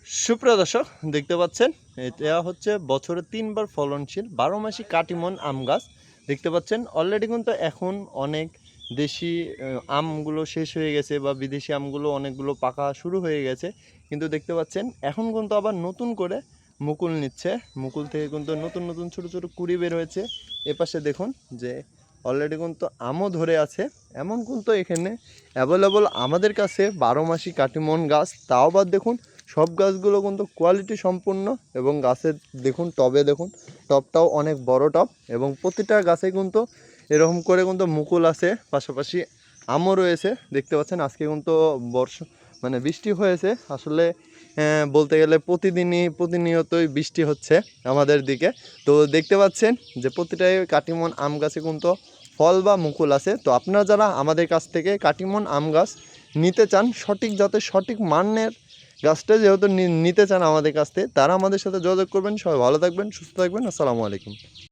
সুপ্রিয় দর্শক দেখতে পাচ্ছেন এটা হচ্ছে বছরে ৩ বার ফলনশীল ১২ মাসি কাটিমন আম গাছ দেখতে পাচ্ছেন। অলরেডি কিন্তু এখন অনেক দেশি আমগুলো শেষ হয়ে গেছে বা বিদেশি আমগুলো অনেকগুলো পাকা শুরু হয়ে গেছে, কিন্তু দেখতে পাচ্ছেন এখন কিন্তু আবার নতুন করে মুকুল নিচ্ছে। মুকুল থেকে কিন্তু নতুন নতুন ছোট ছোট কুড়ি বের হয়েছে। এপাশে দেখুন যে অলরেডি কিন্তু আমও ধরে আছে। এমন কিন্তু এখানে অ্যাভেলেবল আমাদের কাছে ১২ মাসি কাটিমন গাছ, তাও আবার দেখুন সব গাছগুলো কিন্তু কোয়ালিটি সম্পূর্ণ এবং গাছের দেখুন টবে দেখুন টবটাও অনেক বড় টব এবং প্রতিটা গাছে কিন্তু এরকম করে কিন্তু মুকুল আছে, পাশাপাশি আমও রয়েছে। দেখতে পাচ্ছেন আজকে কিন্তু বৃষ্টি হয়েছে আসলে, বলতে গেলে প্রতিনিয়তই বৃষ্টি হচ্ছে আমাদের দিকে। তো দেখতে পাচ্ছেন যে প্রতিটাই কাটিমন আম গাছে কিন্তু ফল বা মুকুল আছে। তো আপনারা যারা আমাদের কাছ থেকে কাটিমন আম গাছ নিতে চান, সঠিক জাতের সঠিক মানের গাছটা যেহেতু নিতে চান আমাদের কাছ থেকে, তারা আমাদের সাথে যোগাযোগ করবেন। সবাই ভালো থাকবেন, সুস্থ থাকবেন। আসসালামু আলাইকুম।